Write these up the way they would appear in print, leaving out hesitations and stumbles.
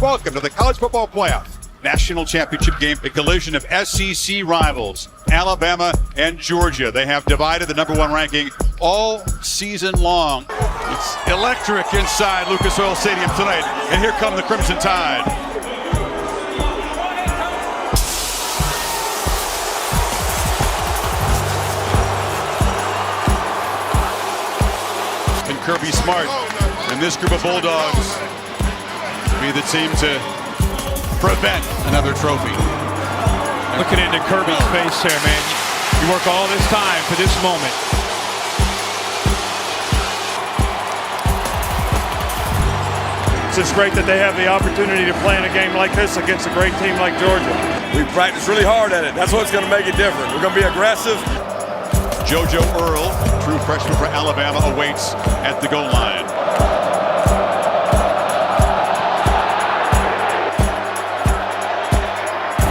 welcome to the College Football Playoff National Championship game, a collision of SEC rivals, Alabama and Georgia. They have divided the number one ranking all season long. It's electric inside Lucas Oil Stadium tonight, and here come the Crimson Tide. And Kirby Smart and this group of Bulldogs be the team to prevent another trophy. Looking into Kirby's face here, man. You work all this time for this moment. It's just great that they have the opportunity to play in a game like this against a great team like Georgia. We practice really hard at it. That's what's going to make it different. We're going to be aggressive. JoJo Earl, true freshman for Alabama, awaits at the goal line.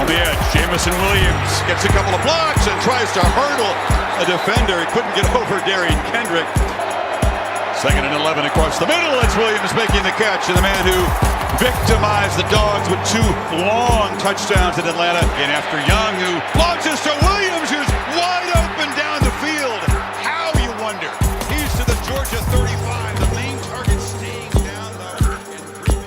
On the edge, Jameson Williams gets a couple of blocks and tries to hurdle a defender. He couldn't get over Darian Kendrick. 2nd and 11 across the middle. It's Williams making the catch, and the man who victimized the Dogs with 2 long touchdowns in Atlanta. And after Young, who launches to Williams, who's wide open down the field. How, you wonder? He's to the Georgia 35. The main target staying down low and proving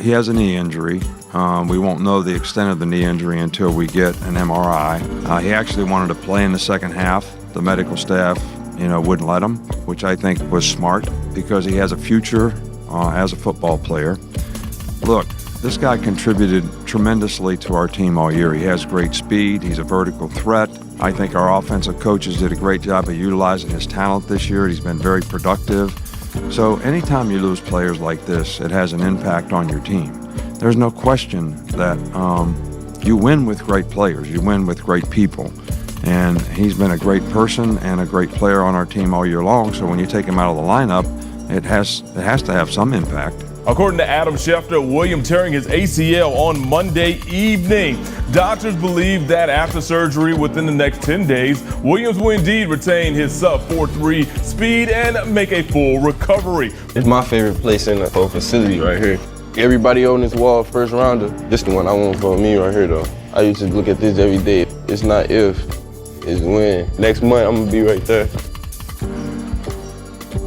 He has a knee injury. We won't know the extent of the knee injury until we get an MRI. He actually wanted to play in the second half. The medical staff, wouldn't let him, which I think was smart because he has a future as a football player. Look, this guy contributed tremendously to our team all year. He has great speed. He's a vertical threat. I think our offensive coaches did a great job of utilizing his talent this year. He's been very productive. So anytime you lose players like this, it has an impact on your team. There's no question that you win with great players. You win with great people. And he's been a great person and a great player on our team all year long. So when you take him out of the lineup, it has to have some impact. According to Adam Schefter, Williams tearing his ACL on Monday evening. Doctors believe that after surgery within the next 10 days, Williams will indeed retain his sub-4.3 speed and make a full recovery. It's my favorite place in the whole facility right here. Everybody on this wall, first rounder, this the one I want for me right here though. I used to look at this every day. It's not if, it's when. Next month, I'm gonna be right there.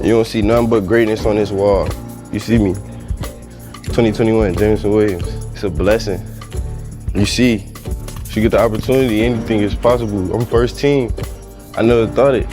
You don't see nothing but greatness on this wall. You see me. 2021, Jameson Williams. It's a blessing. You see, if you get the opportunity, anything is possible. I'm first team. I never thought it.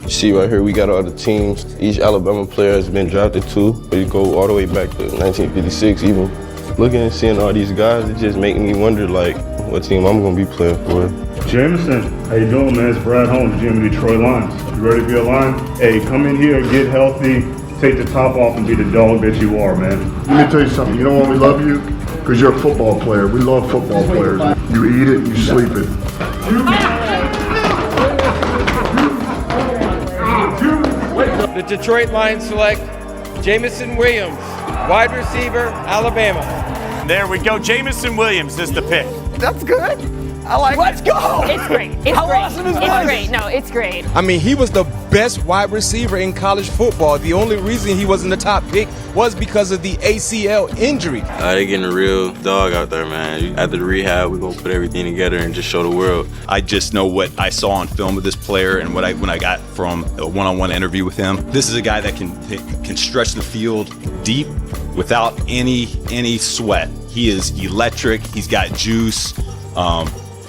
You see right here, we got all the teams. Each Alabama player has been drafted too. We go all the way back to 1956 even. Looking and seeing all these guys, it just making me wonder like what team I'm gonna be playing for. Jameson, how you doing, man? It's Brad Holmes, GM of Detroit Lions. You ready to be a Lion? Hey, come in here, get healthy, take the top off and be the dog that you are, man. Let me tell you something. You know why we love you? Because you're a football player. We love football players. You eat it, you sleep it. The Detroit Lions select Jameson Williams, wide receiver, Alabama. There we go. Jameson Williams is the pick. That's good. I like it. Let's go. It's great. It's How great. awesome is It's this? great. No, it's great. I mean, he was the best wide receiver in college football. The only reason he wasn't the top pick was because of the ACL injury. They getting a real dog out there, man. After the rehab, we're going to put everything together and just show the world. I just know what I saw on film with this player and when I got from a one-on-one interview with him. This is a guy that can stretch the field deep without any sweat. He is electric. He's got juice.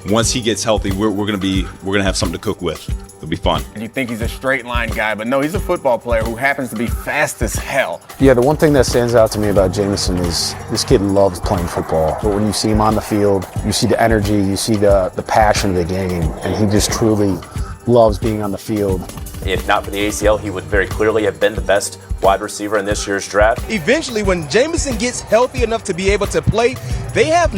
Once he gets healthy, we're gonna have something to cook with. It'll be fun. And you think he's a straight line guy, but no, he's a football player who happens to be fast as hell. Yeah, the one thing that stands out to me about Jameson is this kid loves playing football. But when you see him on the field, you see the energy, you see the passion of the game, and he just truly loves being on the field. If not for the ACL, he would very clearly have been the best wide receiver in this year's draft. Eventually, when Jameson gets healthy enough to be able to play, they have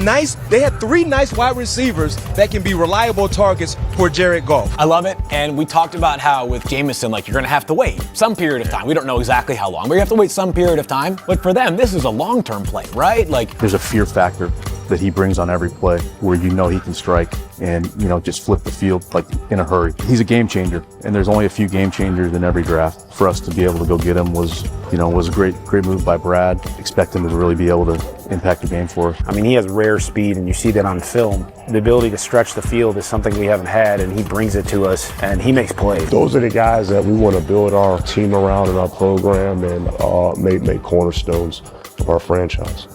3 nice wide receivers that can be reliable targets for Jared Goff. I love it, and we talked about how with Jameson, like, you're going to have to wait some period of time. We don't know exactly how long, but you have to wait some period of time. But for them, this is a long-term play, right? Like, there's a fear factor that he brings on every play, where you know he can strike and, you know, just flip the field like in a hurry. He's a game changer, and there's only a few game changers in every draft. For us to be able to go get him was a great move by Brad. Expect him to really be able to impact the game for us. I mean, he has rare speed, and you see that on film. The ability to stretch the field is something we haven't had, and he brings it to us, and he makes plays. Those are the guys that we want to build our team around in our program and make cornerstones of our franchise.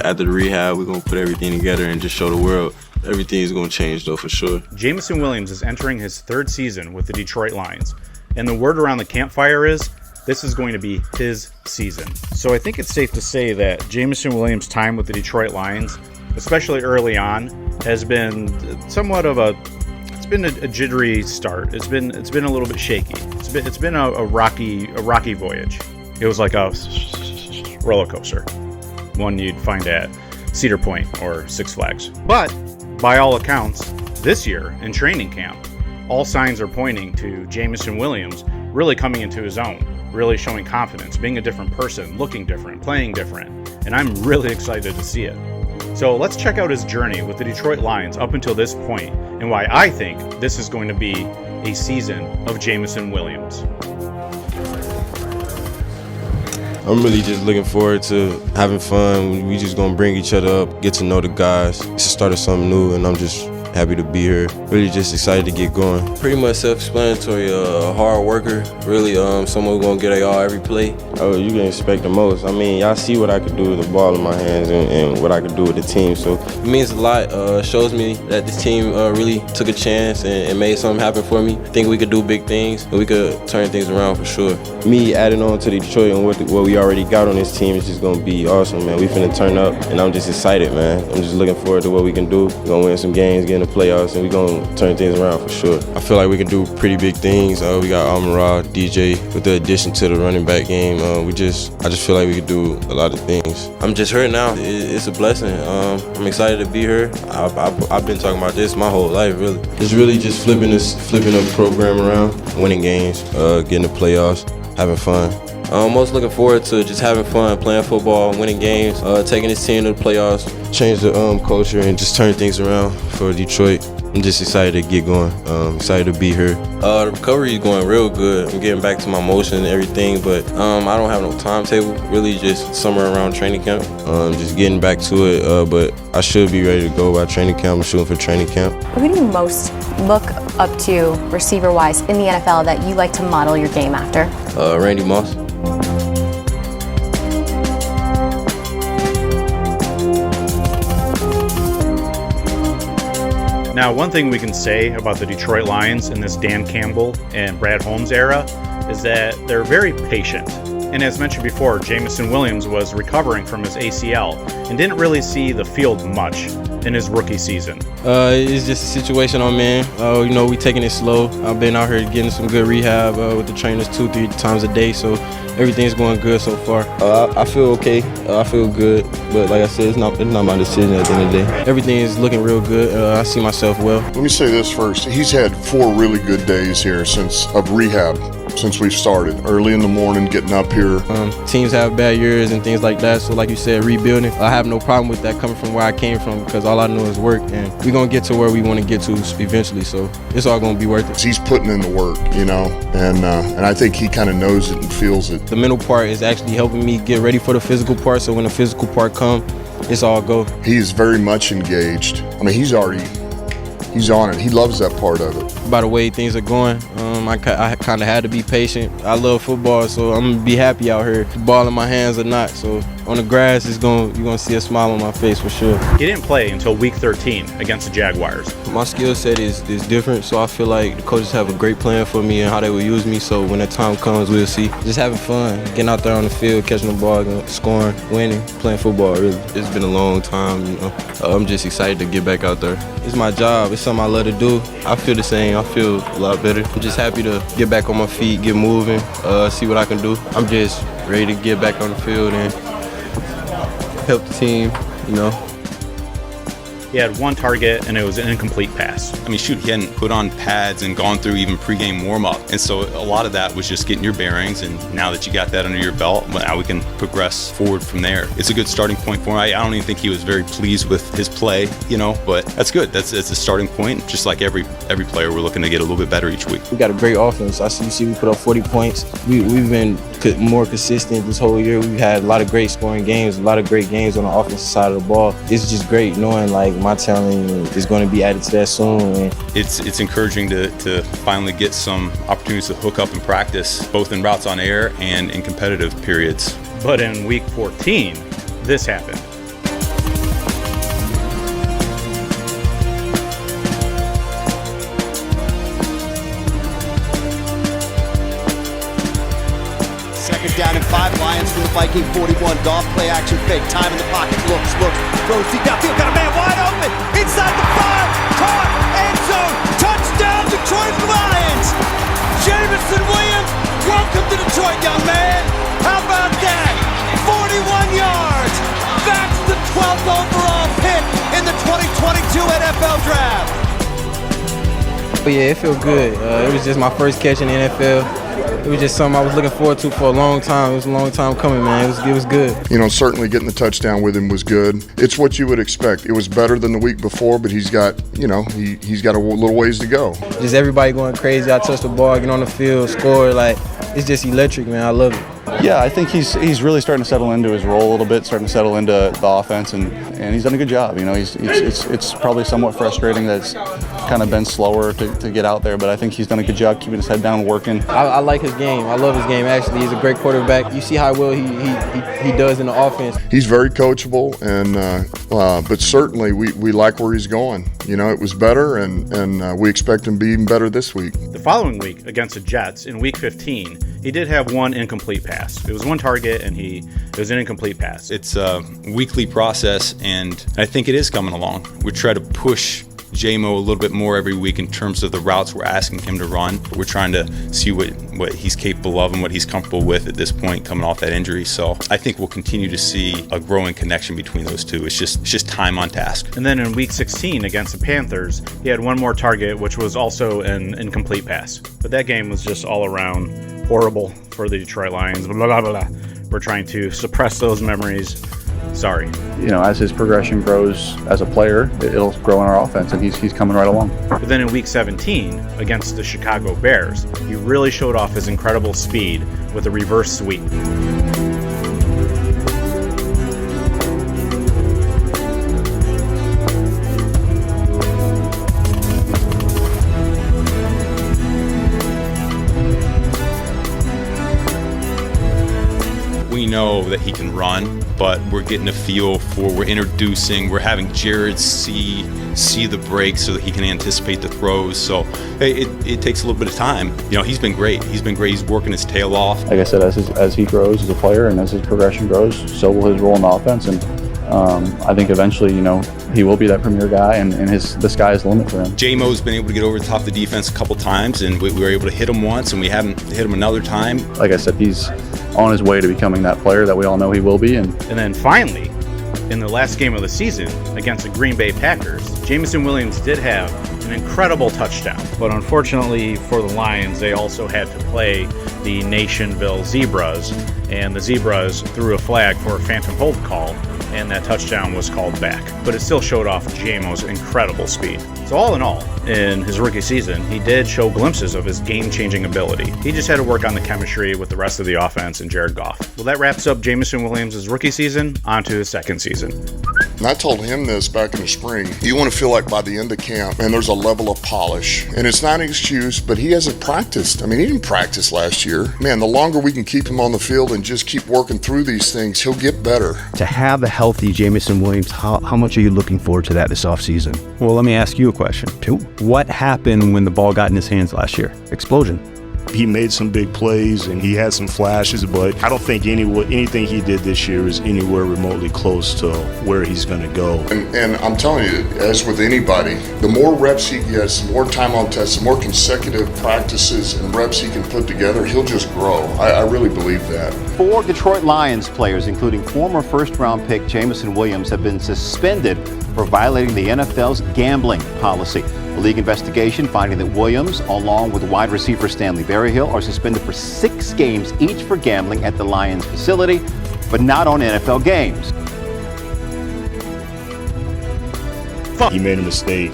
After the rehab, we're going to put everything together and just show the world everything is going to change, though, for sure. Jameson Williams is entering his third season with the Detroit Lions, and the word around the campfire is this is going to be his season. So I think it's safe to say that Jameson Williams' time with the Detroit Lions, especially early on, has been somewhat of a jittery start. It's been a little bit shaky. It's been a rocky voyage. It was like a roller coaster, one you'd find at Cedar Point or Six Flags. But by all accounts, this year in training camp, all signs are pointing to Jameson Williams really coming into his own, really showing confidence, being a different person, looking different, playing different, and I'm really excited to see it. So let's check out his journey with the Detroit Lions up until this point and why I think this is going to be a season of Jameson Williams. I'm really just looking forward to having fun. We just gonna bring each other up, get to know the guys. It's the start of something new, and I'm just happy to be here. Really just excited to get going. Pretty much self-explanatory, a hard worker, really someone who's gonna get a all every play. Oh, you can expect the most. I mean, y'all see what I could do with the ball in my hands and what I could do with the team, so it means a lot. Shows me that this team really took a chance and made something happen for me. I think we could do big things, and we could turn things around for sure. Me adding on to Detroit and what we already got on this team is just gonna be awesome, man. We finna turn up, and I'm just excited, man. I'm just looking forward to what we can do. We're gonna win some games, get in the playoffs, and we're gonna turn things around for sure. I feel like we can do pretty big things. We got Amon-Ra, DJ, with the addition to the running back game. I just feel like we could do a lot of things. I'm just here now. It's a blessing. I'm excited to be here. I've been talking about this my whole life, really. It's really just flipping a program around, winning games, getting the playoffs, having fun. I'm most looking forward to just having fun, playing football, winning games, taking this team to the playoffs, change the culture, and just turn things around for Detroit. I'm just excited to get going. Excited to be here. The recovery is going real good. I'm getting back to my motion and everything, but I don't have no timetable. Really, just somewhere around training camp. Just getting back to it, but I should be ready to go by training camp. I'm shooting for training camp. Who do you most look up to receiver-wise in the NFL that you like to model your game after? Randy Moss. Now, one thing we can say about the Detroit Lions in this Dan Campbell and Brad Holmes era is that they're very patient. And as mentioned before, Jameson Williams was recovering from his ACL and didn't really see the field much in his rookie season. It's just a situation I'm in. We taking it slow. I've been out here getting some good rehab with the trainers 2-3 times a day, so everything's going good so far. I feel okay. I feel good, but like I said, it's not my decision at the end of the day. Everything is looking real good. I see myself well. Let me say this first. He's had 4 really good days here of rehab since we've started. Early in the morning, getting up here. Teams have bad years and things like that, so like you said, rebuilding. I have no problem with that coming from where I came from because all I know is work, and we're going to get to where we want to get to eventually, so it's all going to be worth it. He's putting in the work, and I think he kind of knows it and feels it. The mental part is actually helping me get ready for the physical part, so when the physical part comes, it's all go. He is very much engaged. I mean, he's on it. He loves that part of it. By the way things are going, I kind of had to be patient. I love football, so I'm going to be happy out here. The ball in my hands or not, so on the grass, you're gonna see a smile on my face for sure. He didn't play until week 13 against the Jaguars. My skill set is different, so I feel like the coaches have a great plan for me and how they will use me. So when that time comes, we'll see. Just having fun, getting out there on the field, catching the ball, scoring, winning, playing football. Really, it's been a long time. I'm just excited to get back out there. It's my job. It's something I love to do. I feel the same. I feel a lot better. I'm just happy to get back on my feet, get moving, see what I can do. I'm just ready to get back on the field and help the team, He had one target, and it was an incomplete pass. I mean, shoot, he hadn't put on pads and gone through even pregame warm-up. And so a lot of that was just getting your bearings, and now that you got that under your belt, now we can progress forward from there. It's a good starting point for him. I don't even think he was very pleased with his play, but that's good. That's a starting point. Just like every player, we're looking to get a little bit better each week. We got a great offense. You see we put up 40 points. We've been more consistent this whole year. We've had a lot of great scoring games, a lot of great games on the offensive side of the ball. It's just great knowing my talent is going to be added to that soon. And it's encouraging to finally get some opportunities to hook up and practice, both in routes on air and in competitive periods. But in week 14, this happened. Down in 5, Lions from the Viking 41. Goff play action fake. Time in the pocket. Looks. Throws deep downfield. Got a man wide open. Inside the 5. Caught. End zone. Touchdown, Detroit Lions. Jameson Williams. Welcome to Detroit, young man. How about that? 41 yards. That's the 12th overall pick in the 2022 NFL Draft. But yeah, it felt good. It was just my first catch in the NFL. It was just something I was looking forward to for a long time. It was a long time coming, man. It was good. Certainly getting the touchdown with him was good. It's what you would expect. It was better than the week before, but he's got, he's got a little ways to go. Just everybody going crazy. I touched the ball, get on the field, score. It's just electric, man. I love it. Yeah, I think he's really starting to settle into his role a little bit, starting to settle into the offense, and he's done a good job. It's probably somewhat frustrating that it's kind of been slower to get out there, but I think he's done a good job keeping his head down and working. I like his game. I love his game, actually. He's a great quarterback. You see how well he does in the offense. He's very coachable, but certainly we like where he's going. It was better, and we expect him to be even better this week. The following week against the Jets in week 15, he did have one incomplete pass. It was one target, and it was an incomplete pass. It's a weekly process, and I think it is coming along. We try to push J-Mo a little bit more every week in terms of the routes we're asking him to run. We're trying to see what he's capable of and what he's comfortable with at this point coming off that injury. So I think we'll continue to see a growing connection between those two. It's just time on task. And then in week 16 against the Panthers, he had one more target, which was also an incomplete pass. But that game was just all around horrible for the Detroit Lions. Blah, blah, blah, blah. We're trying to suppress those memories. Sorry. As his progression grows as a player, it'll grow in our offense, and he's coming right along. But then in week 17, against the Chicago Bears, he really showed off his incredible speed with a reverse sweep. We know that he can run, but we're getting a feel we're introducing, we're having Jared see the breaks so that he can anticipate the throws. So it takes a little bit of time. He's been great. He's working his tail off. Like I said, as he grows as a player and as his progression grows, so will his role in the offense. And I think eventually, he will be that premier guy, and the sky is the limit for him. J-Mo's been able to get over the top of the defense a couple times, and we were able to hit him once, and we haven't hit him another time. Like I said, he's on his way to becoming that player that we all know he will be. And then finally, in the last game of the season against the Green Bay Packers, Jameson Williams did have an incredible touchdown. But unfortunately for the Lions, they also had to play the Nationville Zebras, and the Zebras threw a flag for a phantom hold call, and that touchdown was called back. But it still showed off J-Mo's incredible speed. So So all in all, in his rookie season, he did show glimpses of his game-changing ability. He just had to work on the chemistry with the rest of the offense and Jared Goff. Well, that wraps up Jameson Williams' rookie season. On to his second season. And I told him this back in the spring. You want to feel like by the end of camp, man, there's a level of polish. And it's not an excuse, but he hasn't practiced. I mean, he didn't practice last year. Man, the longer we can keep him on the field and just keep working through these things, he'll get better. To have a healthy Jameson Williams, how much are you looking forward to that this offseason? Well, let me ask you a question. What happened when the ball got in his hands last year? Explosion. He made some big plays and he had some flashes, but I don't think anything he did this year is anywhere remotely close to where he's going to go. And I'm telling you, as with anybody, the more reps he gets, the more time on tests, the more consecutive practices and reps he can put together, he'll just grow. I really believe that. 4 Detroit Lions players, including former first-round pick Jameson Williams, have been suspended for violating the NFL's gambling policy. A league investigation finding that Williams, along with wide receiver Stanley Berryhill, are suspended for 6 games each for gambling at the Lions facility, but not on NFL games. He made a mistake.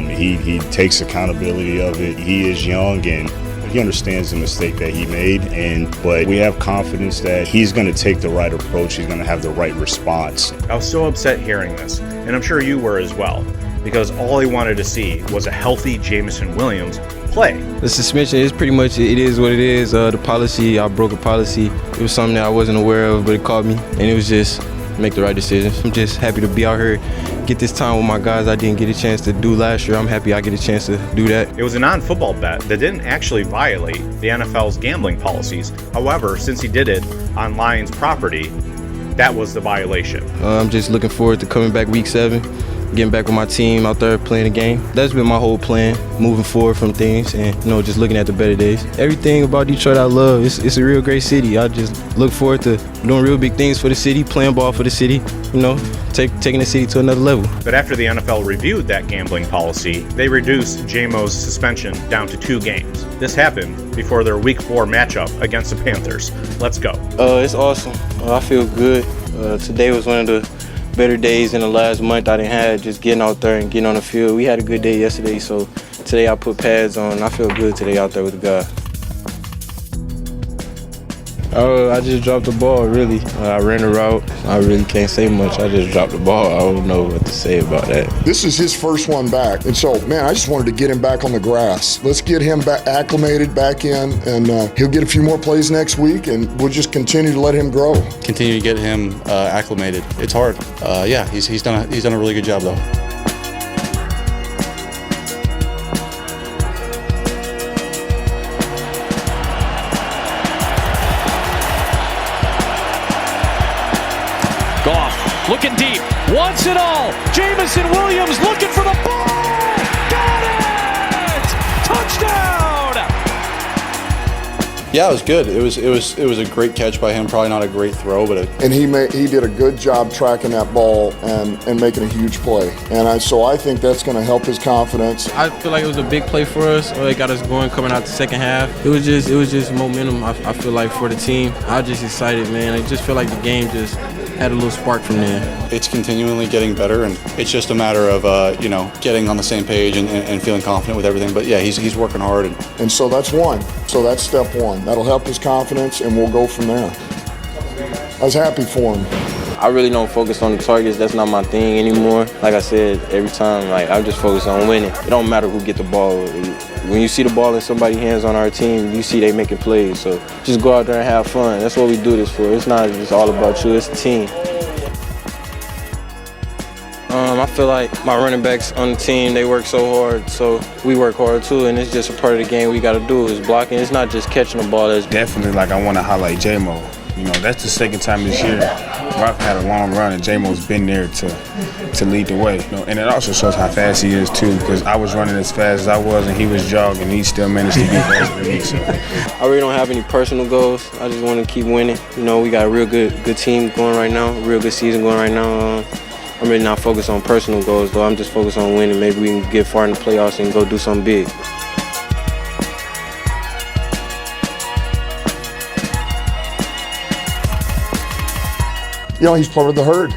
He takes accountability of it. He is young and he understands the mistake that he made, but we have confidence that he's going to take the right approach. He's going to have the right response. I was so upset hearing this, and I'm sure you were as well, because all he wanted to see was a healthy Jameson Williams play. The suspension is pretty much, it is what it is. The policy, I broke a policy. It was something that I wasn't aware of, but it caught me, and it was just make the right decision. I'm just happy to be out here, get this time with my guys I didn't get a chance to do last year. I'm happy I get a chance to do that. It was a non-football bet that didn't actually violate the NFL's gambling policies. However, since he did it on Lions property, that was the violation. I'm just looking forward to coming back week 7. Getting back with my team out there playing the game. That's been my whole plan, moving forward from things and, just looking at the better days. Everything about Detroit I love. It's a real great city. I just look forward to doing real big things for the city, playing ball for the city, taking the city to another level. But after the NFL reviewed that gambling policy, they reduced J-Mo's suspension down to 2 games. This happened before their Week 4 matchup against the Panthers. Let's go. It's awesome. I feel good. Today was one of the better days in the last month I didn't have, just getting out there and getting on the field. We had a good day yesterday, so today I put pads on. I feel good today out there with the guys. I just dropped the ball, really. I ran a route. I really can't say much. I just dropped the ball. I don't know what to say about that. This is his first one back. And so, man, I just wanted to get him back on the grass. Let's get him back acclimated back in, and he'll get a few more plays next week, and we'll just continue to let him grow. Continue to get him acclimated. It's hard. Yeah, he's done a really good job, though. Goff looking deep, wants it all. Jameson Williams looking for the ball. Got it! Touchdown! Yeah, it was good. It was a great catch by him. Probably not a great throw, but and he did a good job tracking that ball and making a huge play. And so I think that's going to help his confidence. I feel like it was a big play for us. It got us going coming out the second half. It was just momentum. I feel like for the team. I was just excited, man. I just feel like the game just had a little spark from there. It's continually getting better, and it's just a matter of getting on the same page and feeling confident with everything. But yeah, he's working hard, and so that's one. So that's step one. That'll help his confidence, and we'll go from there. I was happy for him. I really don't focus on the targets. That's not my thing anymore. Like I said, every time, I'm just focused on winning. It don't matter who get the ball. When you see the ball in somebody's hands on our team, you see they making plays. So just go out there and have fun. That's what we do this for. It's not just all about you. It's a team. I feel like my running backs on the team, they work so hard, so we work hard too, and it's just a part of the game we got to do is blocking. It's not just catching the ball. It's definitely I want to highlight J-Mo. That's the second time this year where I've had a long run, and J-Mo's been there to lead the way. And it also shows how fast he is too, because I was running as fast as I was, and he was jogging. He still managed to be faster than me. So I really don't have any personal goals. I just want to keep winning. We got a real good team going right now, a real good season going right now. I'm really not focused on personal goals, though. I'm just focused on winning. Maybe we can get far in the playoffs and go do something big. He's part of the herd.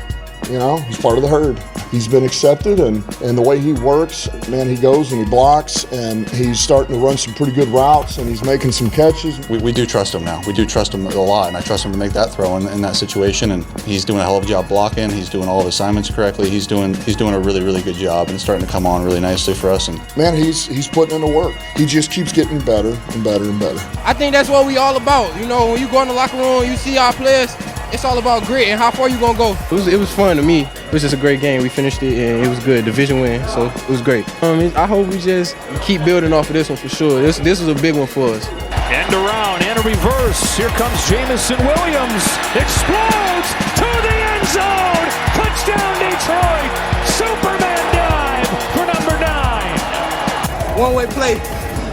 He's part of the herd. He's been accepted, and the way he works, man, he goes and he blocks, and he's starting to run some pretty good routes, and he's making some catches. We do trust him now. We do trust him a lot, and I trust him to make that throw in that situation. And he's doing a hell of a job blocking. He's doing all of his assignments correctly. He's doing a really, really good job, and it's starting to come on really nicely for us. And man, he's putting in the work. He just keeps getting better and better and better. I think that's what we all about. You know, when you go in the locker room, you see our players. It's all about grit and how far you gonna go. It was fun to me. It was just a great game. We finished it and it was good. Division win, so it was great. I hope we just keep building off of this one for sure. This was a big one for us. End around and a reverse. Here comes Jameson Williams. Explodes to the end zone. Touchdown Detroit. Superman dive for number 9. One-way play.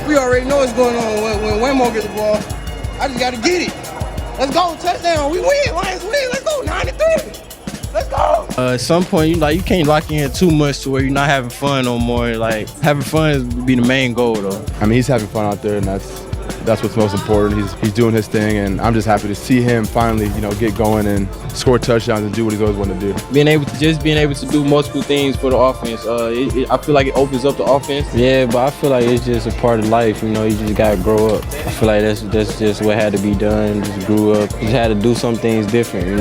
We already know what's going on when Waymo gets the ball. I just gotta get it. Let's go, touchdown. We win. Lions win. Let's go, 9-3. Let's go. At some point, you can't lock in too much to where you're not having fun no more. Like, having fun would be the main goal, though. I mean, he's having fun out there, and that's what's most important. He's doing his thing, and I'm just happy to see him finally, get going and score touchdowns and do what he's always wanted to do. Being able to do multiple things for the offense, I feel like it opens up the offense. Yeah, but I feel like it's just a part of life. You just gotta grow up. I feel like that's just what had to be done. Just grew up. Just had to do some things different.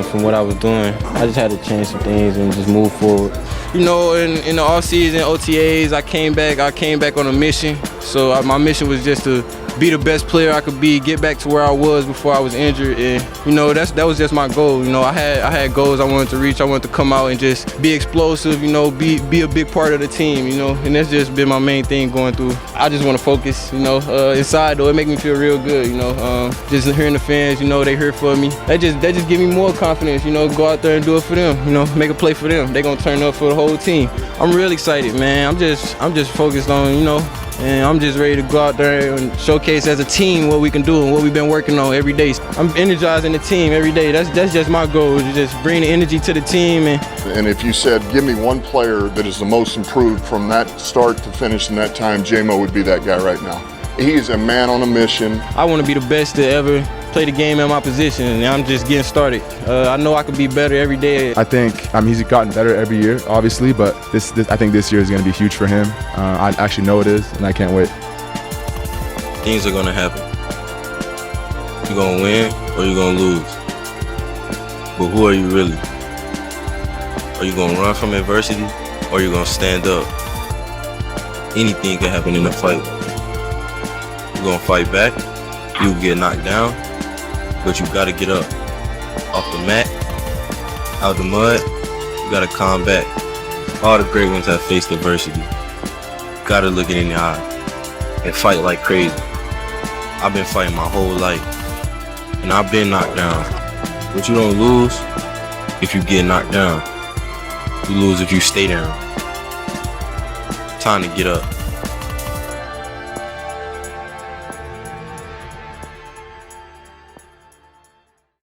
From what I was doing. I just had to change some things and just move forward. In the off season, OTAs, I came back on a mission. So my mission was just to be the best player I could be, get back to where I was before I was injured, and that was just my goal. I had goals I wanted to reach. I wanted to come out and just be explosive, be a big part of the team, and that's just been my main thing going through. I just want to focus, inside though. It make me feel real good, just hearing the fans, they here for me. That just give me more confidence, go out there and do it for them, make a play for them. They gonna turn up for the whole team. I'm real excited, man. I'm just focused on, and I'm just ready to go out there and showcase as a team what we can do and what we've been working on every day. I'm energizing the team every day. That's just my goal, is just bring the energy to the team. And if you said, give me one player that is the most improved from that start to finish in that time, J-Mo would be that guy right now. He is a man on a mission. I want to be the best to ever play the game at my position, and I'm just getting started. I know I could be better every day. I think he's gotten better every year, obviously, but I think this year is going to be huge for him. I actually know it is, and I can't wait. Things are going to happen. You're going to win or you're going to lose. But who are you really? Are you going to run from adversity or are you going to stand up? Anything can happen in a fight. You're going to fight back. You'll get knocked down. But you gotta get up off the mat, out the mud. You gotta calm back. All the great ones have faced adversity. You gotta look it in the eye and fight like crazy. I've been fighting my whole life, and I've been knocked down. But you don't lose if you get knocked down. You lose if you stay down. Time to get up.